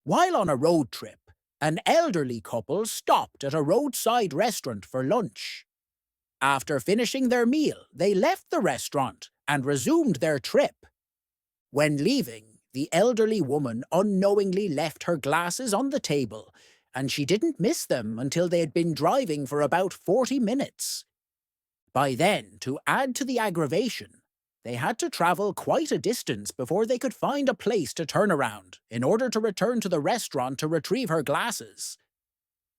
While on a road trip, an elderly couple stopped at a roadside restaurant for lunch. After finishing their meal, they left the restaurant and resumed their trip. When leaving, the elderly woman unknowingly left her glasses on the table, and she didn't miss them until they had been driving for about 40 minutes. By then, to add to the aggravation, they had to travel quite a distance before they could find a place to turn around in order to return to the restaurant to retrieve her glasses.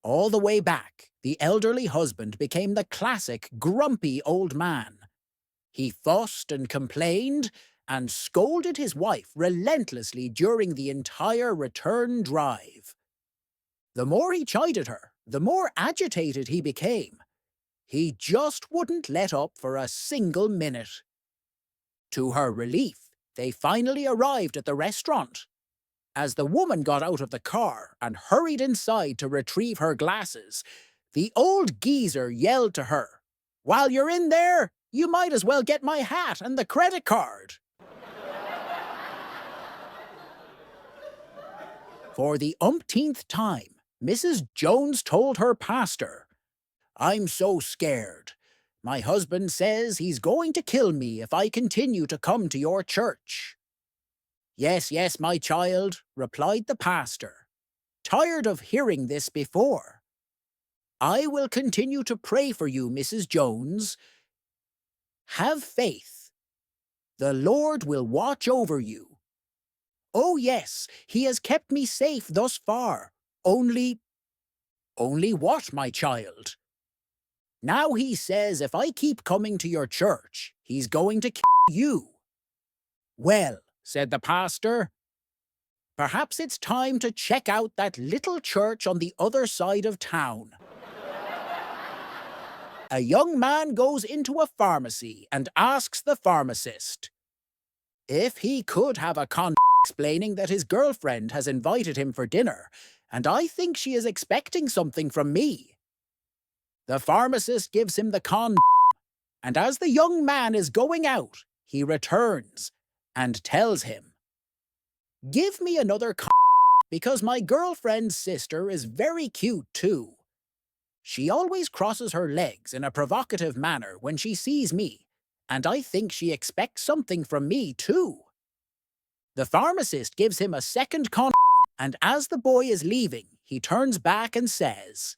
All the way back, the elderly husband became the classic grumpy old man. He fussed and complained and scolded his wife relentlessly during the entire return drive. The more he chided her, the more agitated he became. He just wouldn't let up for a single minute. To her relief, they finally arrived at the restaurant. As the woman got out of the car and hurried inside to retrieve her glasses, the old geezer yelled to her, "While you're in there, you might as well get my hat and the credit card." For the umpteenth time, Mrs. Jones told her pastor, "I'm so scared. My husband says he's going to kill me if I continue to come to your church." "Yes, yes, my child," replied the pastor, tired of hearing this before. "I will continue to pray for you, Mrs. Jones. Have faith. The Lord will watch over you. Oh yes, he has kept me safe thus far. Only what, my child?" "Now he says if I keep coming to your church, he's going to kill you." "Well," said the pastor, "perhaps it's time to check out that little church on the other side of town." A young man goes into a pharmacy and asks the pharmacist if he could have a explaining that his girlfriend has invited him for dinner, and I think she is expecting something from me. The pharmacist gives him the and as the young man is going out, he returns and tells him, "Give me another because my girlfriend's sister is very cute too. She always crosses her legs in a provocative manner when she sees me, and I think she expects something from me too." The pharmacist gives him a second and as the boy is leaving, he turns back and says,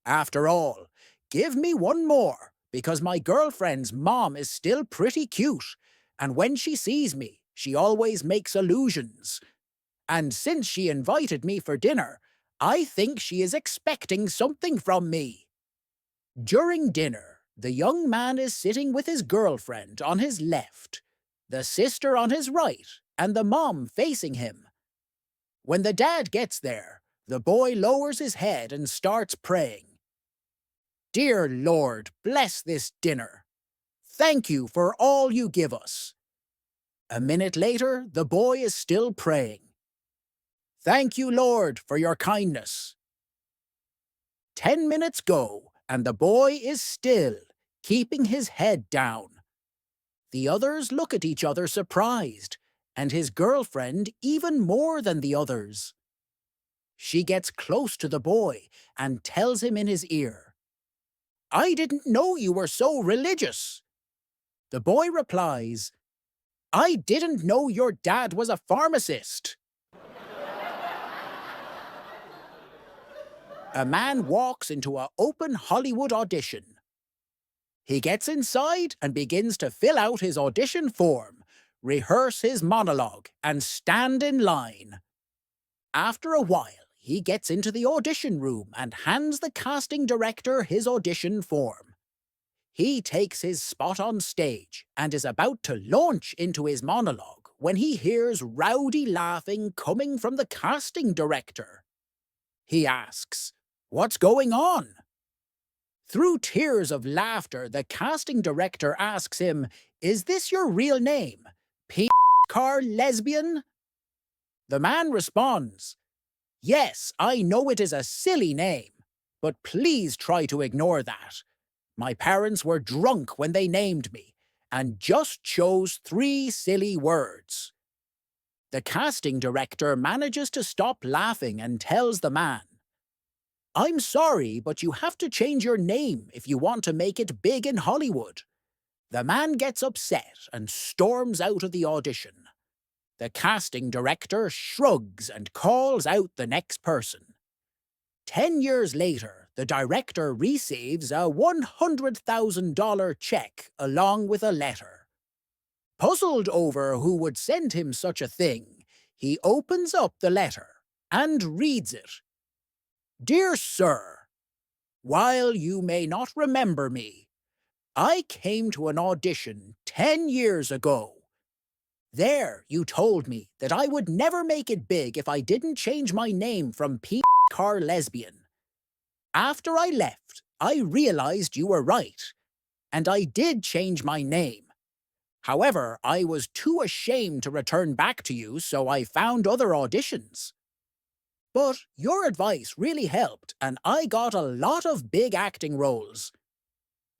"After all, give me one more, because my girlfriend's mom is still pretty cute, and when she sees me, she always makes allusions. And since she invited me for dinner, I think she is expecting something from me." During dinner, the young man is sitting with his girlfriend on his left, the sister on his right, and the mom facing him. When the dad gets there, the boy lowers his head and starts praying. "Dear Lord, bless this dinner. Thank you for all you give us." A minute later, the boy is still praying. "Thank you, Lord, for your kindness." 10 minutes go, and the boy is still, keeping his head down. The others look at each other surprised, and his girlfriend even more than the others. She gets close to the boy and tells him in his ear, "I didn't know you were so religious." The boy replies, "I didn't know your dad was a pharmacist." A man walks into an open Hollywood audition. He gets inside and begins to fill out his audition form, rehearse his monologue, and stand in line. After a while, he gets into the audition room and hands the casting director his audition form. He takes his spot on stage and is about to launch into his monologue when he hears rowdy laughing coming from the casting director. He asks, "What's going on?" Through tears of laughter, the casting director asks him, "Is this your real name? Car lesbian?" The man responds, "Yes, I know it is a silly name, but please try to ignore that. My parents were drunk when they named me, and just chose 3 silly words." The casting director manages to stop laughing and tells the man, "I'm sorry, but you have to change your name if you want to make it big in Hollywood." The man gets upset and storms out of the audition. The casting director shrugs and calls out the next person. 10 years later, the director receives a $100,000 check along with a letter. Puzzled over who would send him such a thing, he opens up the letter and reads it. "Dear Sir, while you may not remember me, I came to an audition 10 years ago. There, you told me that I would never make it big if I didn't change my name from P. Car Lesbian. After I left, I realized you were right, and I did change my name. However, I was too ashamed to return back to you, so I found other auditions. But your advice really helped, and I got a lot of big acting roles.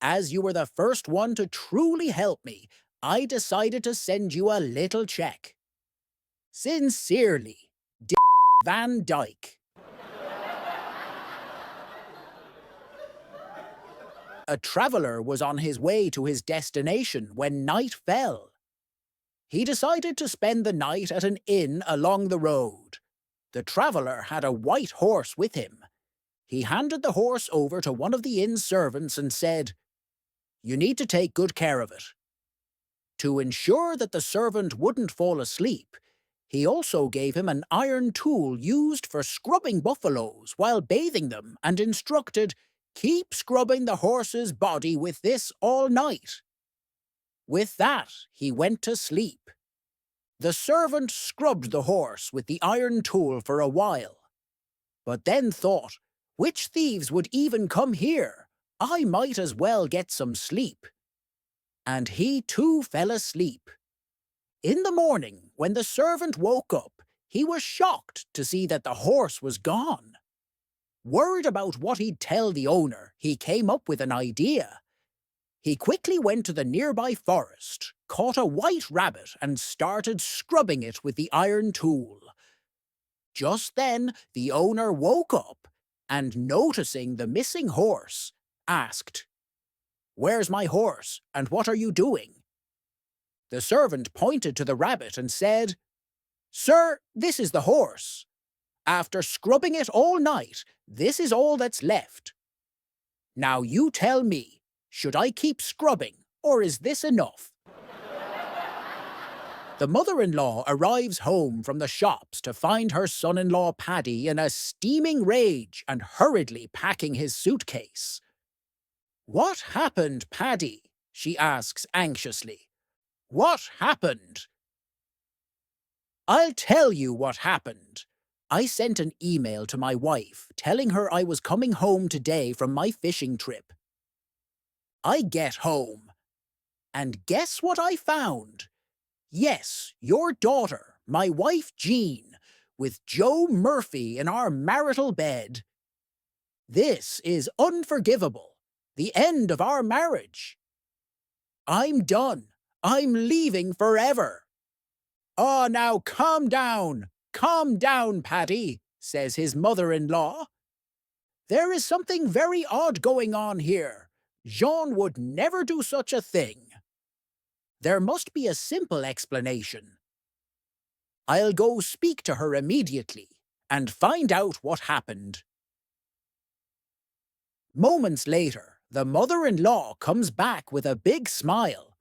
As you were the first one to truly help me, I decided to send you a little check. Sincerely, D. Van Dyke." A traveler was on his way to his destination when night fell. He decided to spend the night at an inn along the road. The traveler had a white horse with him. He handed the horse over to one of the inn's servants and said, "You need to take good care of it." To ensure that the servant wouldn't fall asleep, he also gave him an iron tool used for scrubbing buffaloes while bathing them and instructed, "Keep scrubbing the horse's body with this all night." With that, he went to sleep. The servant scrubbed the horse with the iron tool for a while, but then thought, "Which thieves would even come here? I might as well get some sleep." And he too fell asleep. In the morning, when the servant woke up, he was shocked to see that the horse was gone. Worried about what he'd tell the owner, he came up with an idea. He quickly went to the nearby forest, caught a white rabbit and started scrubbing it with the iron tool. Just then, the owner woke up and, noticing the missing horse, asked, "Where's my horse, and what are you doing?" The servant pointed to the rabbit and said, "Sir, this is the horse. After scrubbing it all night, this is all that's left. Now you tell me, should I keep scrubbing, or is this enough?" The mother-in-law arrives home from the shops to find her son-in-law Paddy in a steaming rage and hurriedly packing his suitcase. "What happened, Paddy?" she asks anxiously. "What happened?" "I'll tell you what happened. I sent an email to my wife telling her I was coming home today from my fishing trip. I get home, and guess what I found? Yes, your daughter, my wife Jean, with Joe Murphy in our marital bed. This is unforgivable. The end of our marriage. I'm done. I'm leaving forever." "Oh, now calm down. Calm down, Paddy," says his mother-in-law. "There is something very odd going on here. Jean would never do such a thing. There must be a simple explanation. I'll go speak to her immediately and find out what happened." Moments later, the mother-in-law comes back with a big smile.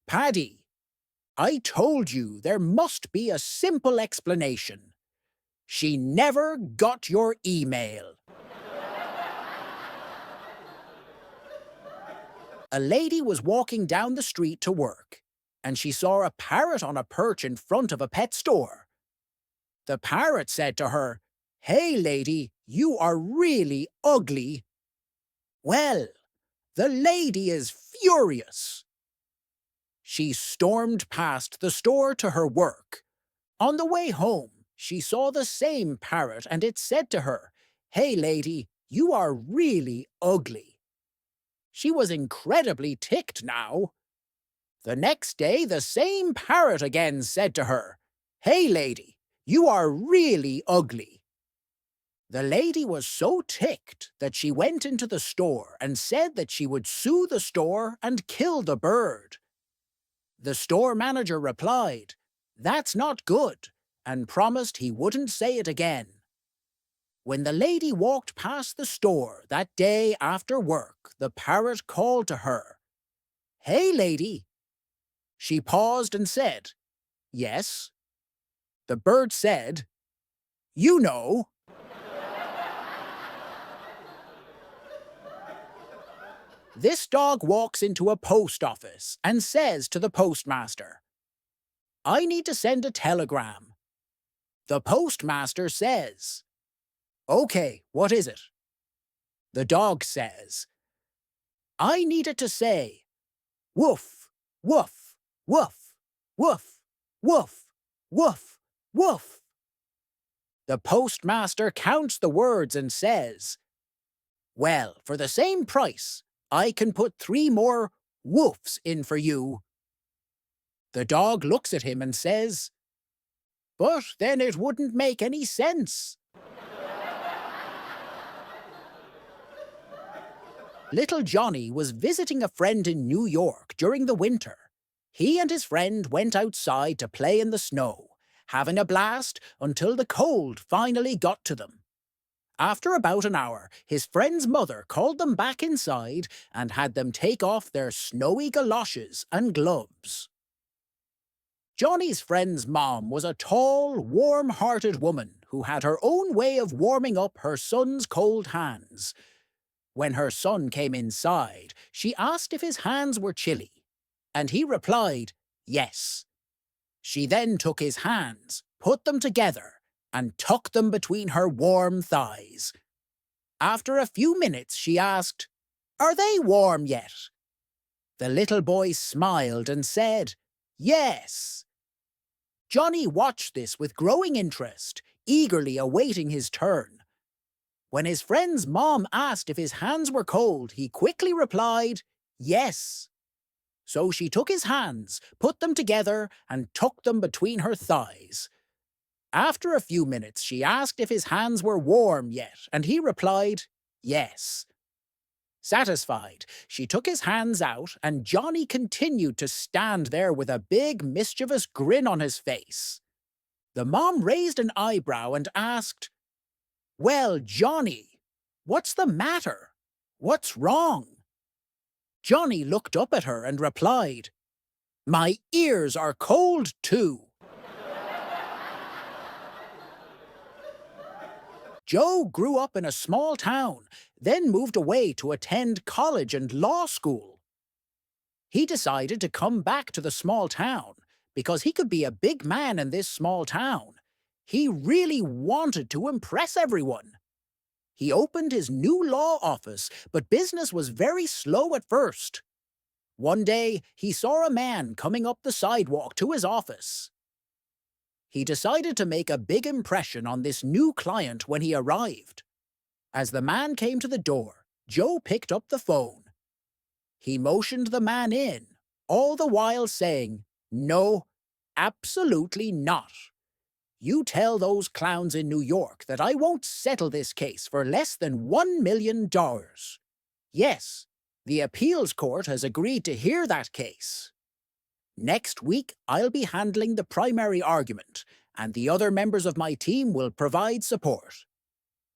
"Paddy, I told you there must be a simple explanation. She never got your email." A lady was walking down the street to work, and she saw a parrot on a perch in front of a pet store. The parrot said to her, "Hey, lady, you are really ugly." Well, the lady is furious. She stormed past the store to her work. On the way home, she saw the same parrot and it said to her, "Hey, lady, you are really ugly." She was incredibly ticked now. The next day, the same parrot again said to her, "Hey, lady, you are really ugly." The lady was so ticked that she went into the store and said that she would sue the store and kill the bird. The store manager replied, "That's not good," and promised he wouldn't say it again. When the lady walked past the store that day after work, the parrot called to her, "Hey, lady." She paused and said, "Yes." The bird said, "You know." This dog walks into a post office and says to the postmaster, "I need to send a telegram." The postmaster says, "Okay, what is it?" The dog says, "I need it to say, woof, woof, woof, woof, woof, woof, woof." The postmaster counts the words and says, "Well, for the same price, I can put 3 more woofs in for you." The dog looks at him and says, "But then it wouldn't make any sense." Little Johnny was visiting a friend in New York during the winter. He and his friend went outside to play in the snow, having a blast until the cold finally got to them. After about an hour, his friend's mother called them back inside and had them take off their snowy galoshes and gloves. Johnny's friend's mom was a tall, warm-hearted woman who had her own way of warming up her son's cold hands. When her son came inside, she asked if his hands were chilly, and he replied, yes. She then took his hands, put them together, and tucked them between her warm thighs. After a few minutes, she asked, "Are they warm yet?" The little boy smiled and said, "Yes." Johnny watched this with growing interest, eagerly awaiting his turn. When his friend's mom asked if his hands were cold, he quickly replied, "Yes." So she took his hands, put them together, and tucked them between her thighs. After a few minutes, she asked if his hands were warm yet, and he replied, "Yes." Satisfied, she took his hands out, and Johnny continued to stand there with a big, mischievous grin on his face. The mom raised an eyebrow and asked, "Well, Johnny, what's the matter? What's wrong?" Johnny looked up at her and replied, "My ears are cold too." Joe grew up in a small town, then moved away to attend college and law school. He decided to come back to the small town because he could be a big man in this small town. He really wanted to impress everyone. He opened his new law office, but business was very slow at first. One day, he saw a man coming up the sidewalk to his office. He decided to make a big impression on this new client when he arrived. As the man came to the door, Joe picked up the phone. He motioned the man in, all the while saying, "No, absolutely not. You tell those clowns in New York that I won't settle this case for less than $1 million. Yes, the appeals court has agreed to hear that case. Next week, I'll be handling the primary argument, and the other members of my team will provide support.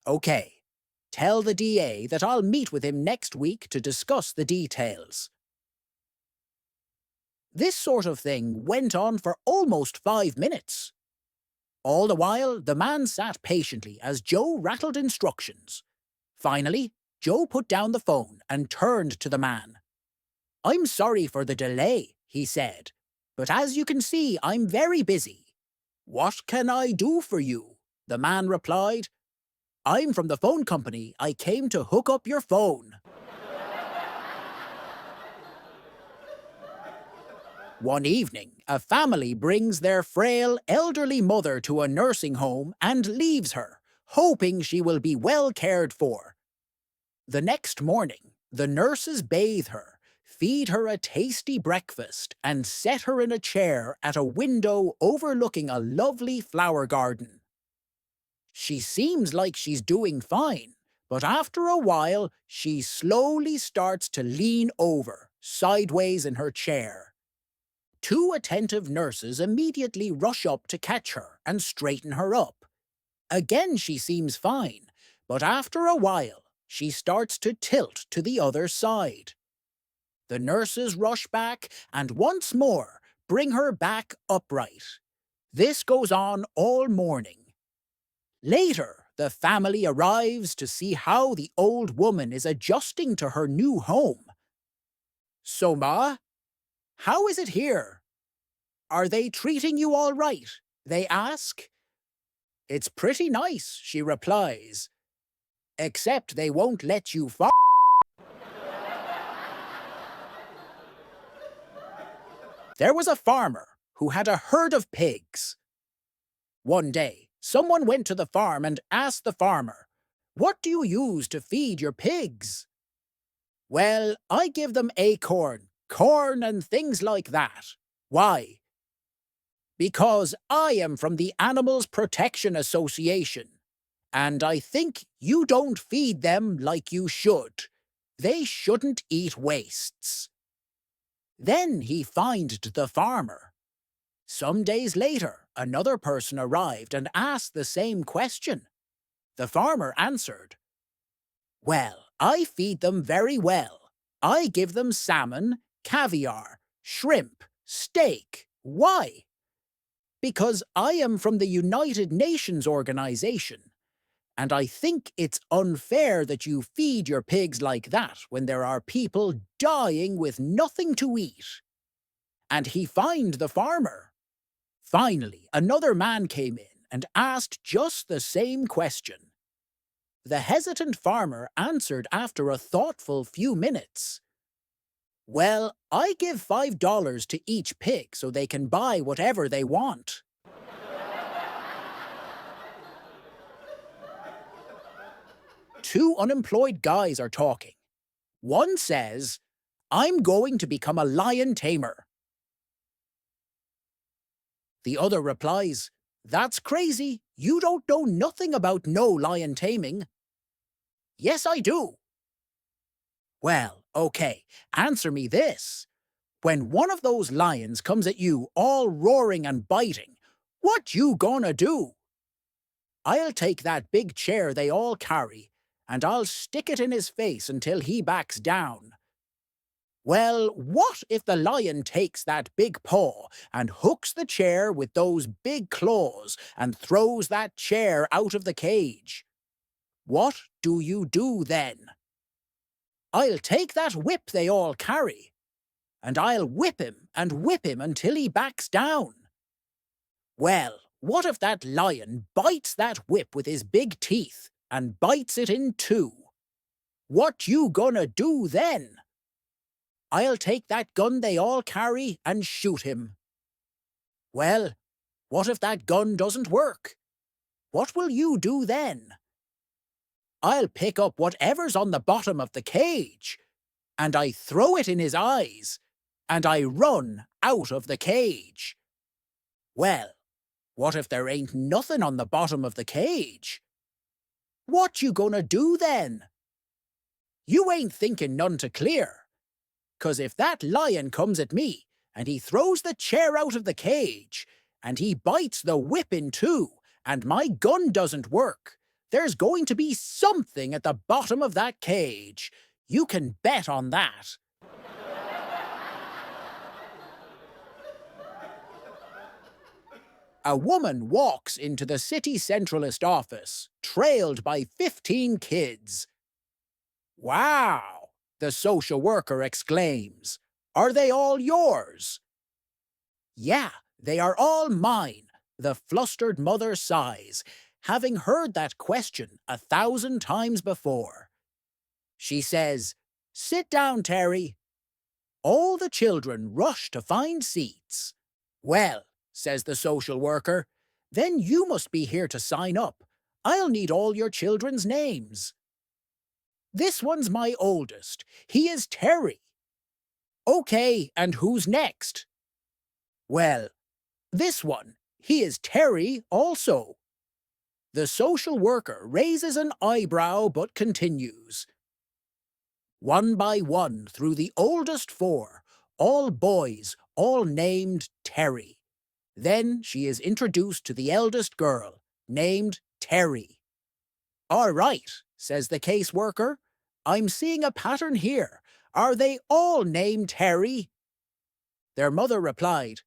Okay, tell the DA that I'll meet with him next week to discuss the details." This sort of thing went on for almost 5 minutes. All the while, the man sat patiently as Joe rattled instructions. Finally, Joe put down the phone and turned to the man. "I'm sorry for the delay," he said, "but as you can see, I'm very busy." "What can I do for you?" the man replied. "I'm from the phone company. I came to hook up your phone." One evening, a family brings their frail, elderly mother to a nursing home and leaves her, hoping she will be well cared for. The next morning, the nurses bathe her, feed her a tasty breakfast, and set her in a chair at a window overlooking a lovely flower garden. She seems like she's doing fine, but after a while, she slowly starts to lean over, sideways in her chair. Two attentive nurses immediately rush up to catch her and straighten her up. Again she seems fine, but after a while, she starts to tilt to the other side. The nurses rush back and once more bring her back upright. This goes on all morning. Later, the family arrives to see how the old woman is adjusting to her new home. "So, Ma, how is it here? Are they treating you all right?" they ask. "It's pretty nice," she replies, "except they won't let you fart." There was a farmer who had a herd of pigs. One day, someone went to the farm and asked the farmer, "What do you use to feed your pigs?" "Well, I give them acorn, corn, and things like that." "Why?" "Because I am from the Animals Protection Association, and I think you don't feed them like you should. They shouldn't eat wastes." Then he fined the farmer. Some days later, another person arrived and asked the same question. The farmer answered, "Well, I feed them very well. I give them salmon, caviar, shrimp, steak. Why? Because I am from the United Nations organization, and I think it's unfair that you feed your pigs like that when there are people dying with nothing to eat." And he fined the farmer. Finally, another man came in and asked just the same question. The hesitant farmer answered after a thoughtful few minutes. "Well, I give $5 to each pig so they can buy whatever they want." Two unemployed guys are talking. One says, "I'm going to become a lion tamer." The other replies, "That's crazy. You don't know nothing about no lion taming." "Yes, I do." "Well, okay, answer me this. When one of those lions comes at you all roaring and biting, what you gonna do?" "I'll take that big chair they all carry, and I'll stick it in his face until he backs down." "Well, what if the lion takes that big paw and hooks the chair with those big claws and throws that chair out of the cage? What do you do then?" "I'll take that whip they all carry, and I'll whip him until he backs down." "Well, what if that lion bites that whip with his big teeth and bites it in two? What you gonna do then?" "I'll take that gun they all carry and shoot him." "Well, what if that gun doesn't work? What will you do then?" "I'll pick up whatever's on the bottom of the cage, and I throw it in his eyes, and I run out of the cage." "Well, what if there ain't nothing on the bottom of the cage? What you gonna do then?" "You ain't thinking none too clear. 'Cause if that lion comes at me, and he throws the chair out of the cage, and he bites the whip in two, and my gun doesn't work, there's going to be something at the bottom of that cage. You can bet on that." A woman walks into the city centralist office, trailed by 15 kids. "Wow!" the social worker exclaims. "Are they all yours?" "Yeah, they are all mine," the flustered mother sighs, having heard that question 1,000 times before. She says, "Sit down, Terry." All the children rush to find seats. "Well," says the social worker, "then you must be here to sign up. I'll need all your children's names." "This one's my oldest. He is Terry." Okay, and who's next? Well, this one. He is Terry also. The social worker raises an eyebrow but continues. One by one through the oldest four, all boys, all named Terry. Then she is introduced to the eldest girl, named Terry. All right, says the caseworker. I'm seeing a pattern here. Are they all named Terry? Their mother replied,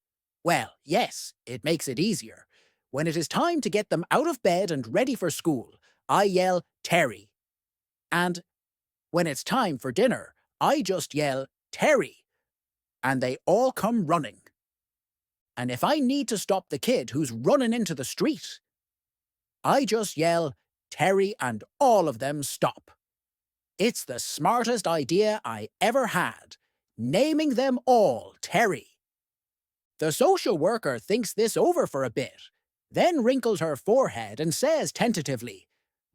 Well, yes, it makes it easier. When it is time to get them out of bed and ready for school, I yell, Terry. And when it's time for dinner, I just yell, Terry. And they all come running. And if I need to stop the kid who's running into the street, I just yell, Terry, and all of them stop. It's the smartest idea I ever had, naming them all Terry. The social worker thinks this over for a bit, then wrinkles her forehead and says tentatively,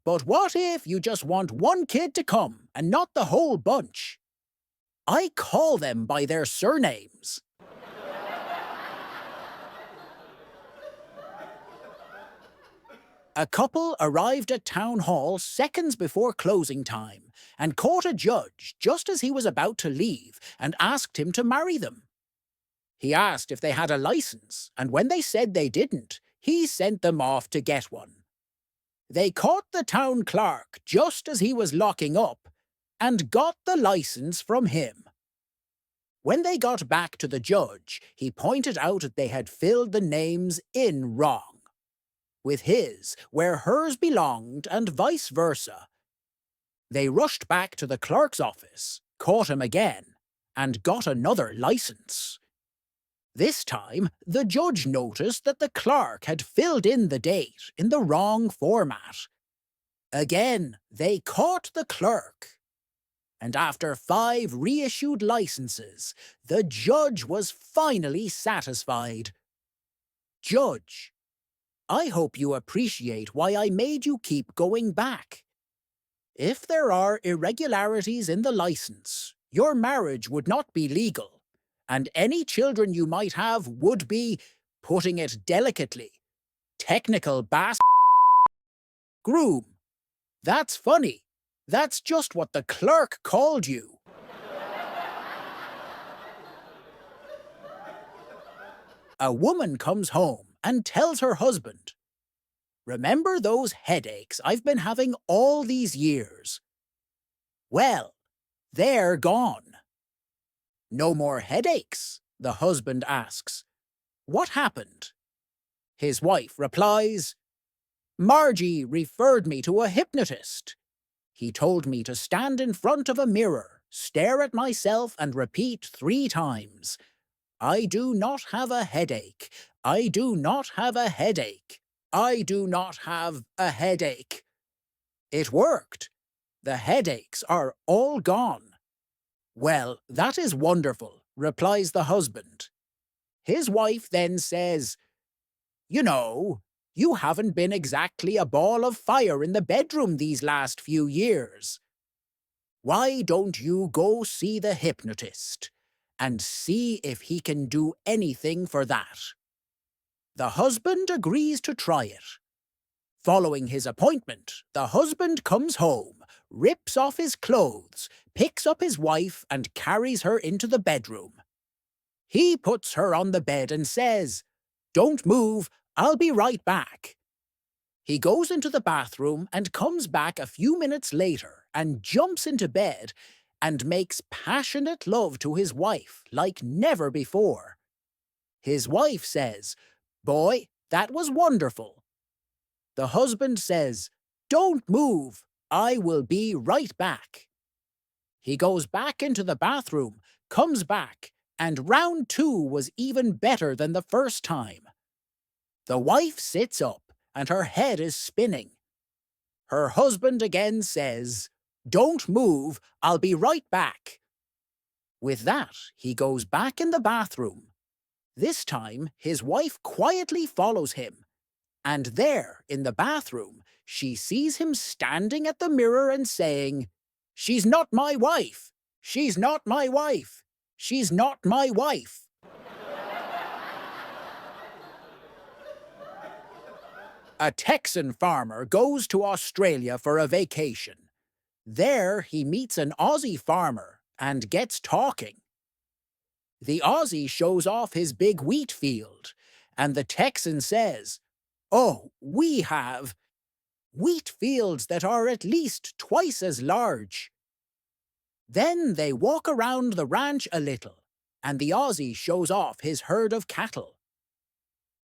But what if you just want one kid to come and not the whole bunch? I call them by their surnames. A couple arrived at town hall seconds before closing time and caught a judge just as he was about to leave and asked him to marry them. He asked if they had a license, and when they said they didn't, he sent them off to get one. They caught the town clerk just as he was locking up and got the license from him. When they got back to the judge, he pointed out that they had filled the names in wrong, with his where hers belonged and vice versa. They rushed back to the clerk's office, caught him again, and got another license. This time, the judge noticed that the clerk had filled in the date in the wrong format. Again, they caught the clerk. And after 5 reissued licenses, the judge was finally satisfied. Judge, I hope you appreciate why I made you keep going back. If there are irregularities in the license, your marriage would not be legal. And any children you might have would be, putting it delicately, technical groom. That's funny. That's just what the clerk called you. A woman comes home and tells her husband, Remember those headaches I've been having all these years? Well, they're gone. No more headaches, the husband asks. What happened? His wife replies, Margie referred me to a hypnotist. He told me to stand in front of a mirror, stare at myself and repeat 3 times. I do not have a headache. I do not have a headache. I do not have a headache. It worked. The headaches are all gone. Well, that is wonderful, replies the husband. His wife then says, You know, you haven't been exactly a ball of fire in the bedroom these last few years. Why don't you go see the hypnotist and see if he can do anything for that? The husband agrees to try it. Following his appointment, the husband comes home, rips off his clothes, picks up his wife and carries her into the bedroom. He puts her on the bed and says, Don't move, I'll be right back. He goes into the bathroom and comes back a few minutes later and jumps into bed and makes passionate love to his wife like never before. His wife says, Boy, that was wonderful. The husband says, Don't move, I will be right back. He goes back into the bathroom, comes back, and round 2 was even better than the first time. The wife sits up, and her head is spinning. Her husband again says, Don't move, I'll be right back. With that, he goes back in the bathroom. This time, his wife quietly follows him. And there, in the bathroom, she sees him standing at the mirror and saying, She's not my wife! She's not my wife! She's not my wife. A Texan farmer goes to Australia for a vacation. There he meets an Aussie farmer and gets talking. The Aussie shows off his big wheat field, and the Texan says, "Oh, we have wheat fields that are at least twice as large." Then they walk around the ranch a little, and the Aussie shows off his herd of cattle.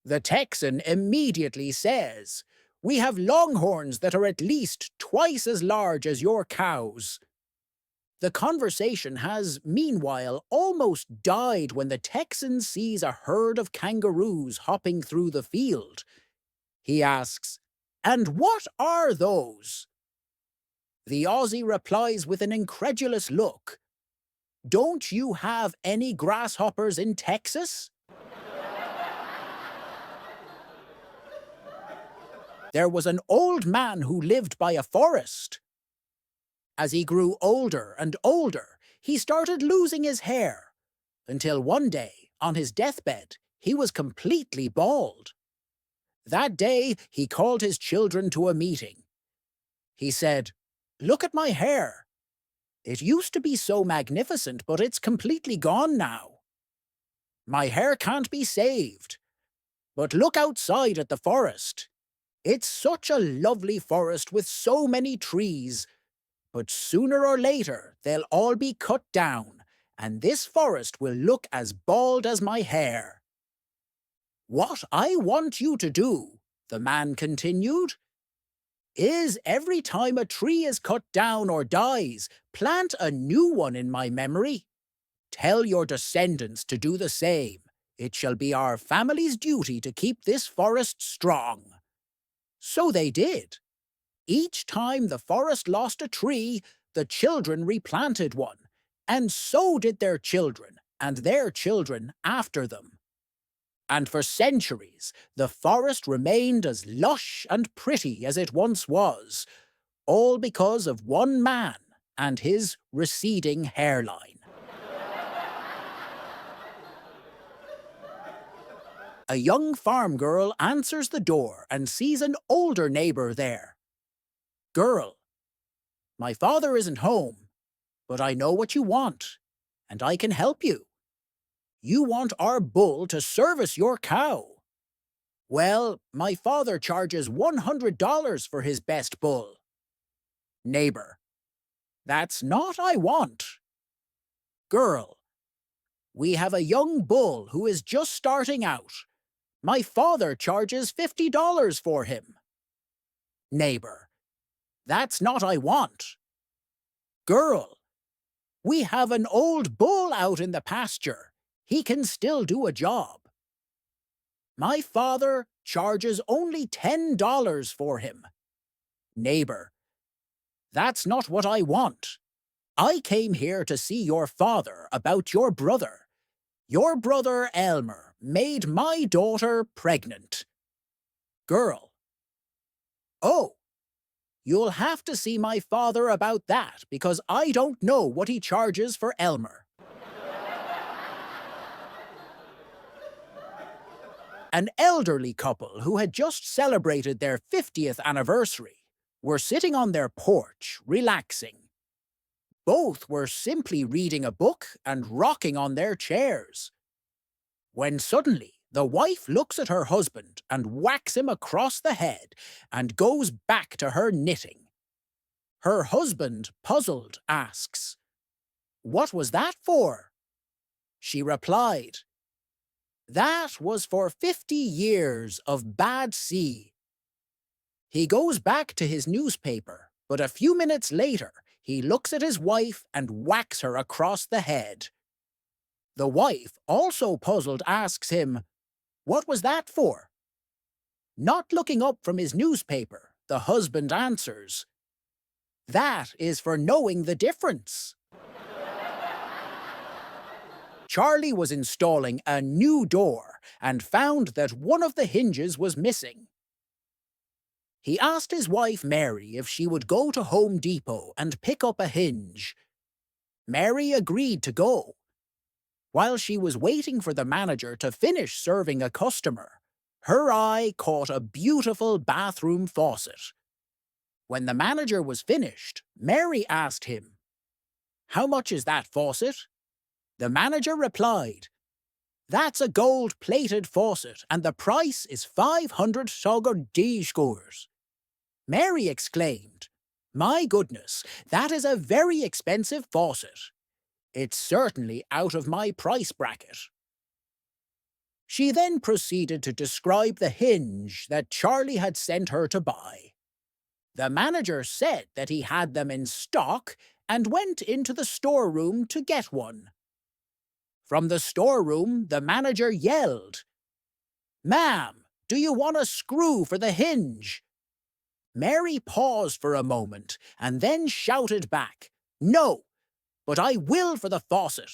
The Texan immediately says, "We have longhorns that are at least twice as large as your cows." The conversation has, meanwhile, almost died when the Texan sees a herd of kangaroos hopping through the field. He asks, "And what are those?" The Aussie replies with an incredulous look, "Don't you have any grasshoppers in Texas?" There was an old man who lived by a forest. As he grew older and older, he started losing his hair, until one day, on his deathbed, he was completely bald. That day, he called his children to a meeting. He said, "Look at my hair. It used to be so magnificent, but it's completely gone now. My hair can't be saved. But look outside at the forest. It's such a lovely forest with so many trees, but sooner or later they'll all be cut down, and this forest will look as bald as my hair. What I want you to do," the man continued, "is every time a tree is cut down or dies, plant a new one in my memory. Tell your descendants to do the same. It shall be our family's duty to keep this forest strong." So they did. Each time the forest lost a tree, the children replanted one, and so did their children and their children after them. And for centuries, the forest remained as lush and pretty as it once was, all because of one man and his receding hairline. A young farm girl answers the door and sees an older neighbor there. "Girl, my father isn't home, but I know what you want, and I can help you. You want our bull to service your cow. Well, my father charges $100 for his best bull." Neighbor, "That's not I want." Girl, "We have a young bull who is just starting out. My father charges $50 for him." Neighbor, "That's not I want." Girl, "We have an old bull out in the pasture. He can still do a job. My father charges only $10 for him." Neighbor, "That's not what I want. I came here to see your father about your brother. Your brother Elmer made my daughter pregnant." Girl, "Oh, you'll have to see my father about that because I don't know what he charges for Elmer." An elderly couple who had just celebrated their 50th anniversary were sitting on their porch, relaxing. Both were simply reading a book and rocking on their chairs. When suddenly the wife looks at her husband and whacks him across the head and goes back to her knitting. Her husband, puzzled, asks, "What was that for?" She replied, "That was for 50 years of bad sea." He goes back to his newspaper, but a few minutes later, he looks at his wife and whacks her across the head. The wife, also puzzled, asks him, "What was that for?" Not looking up from his newspaper, the husband answers, "That is for knowing the difference." Charlie was installing a new door and found that one of the hinges was missing. He asked his wife Mary if she would go to Home Depot and pick up a hinge. Mary agreed to go. While she was waiting for the manager to finish serving a customer, her eye caught a beautiful bathroom faucet. When the manager was finished, Mary asked him, "How much is that faucet?" The manager replied, "That's a gold-plated faucet, and the price is 500 sogor scores." Mary exclaimed, "My goodness, that is a very expensive faucet. It's certainly out of my price bracket." She then proceeded to describe the hinge that Charlie had sent her to buy. The manager said that he had them in stock and went into the storeroom to get one. From the storeroom, the manager yelled, "Ma'am, do you want a screw for the hinge?" Mary paused for a moment and then shouted back, "No, but I will for the faucet."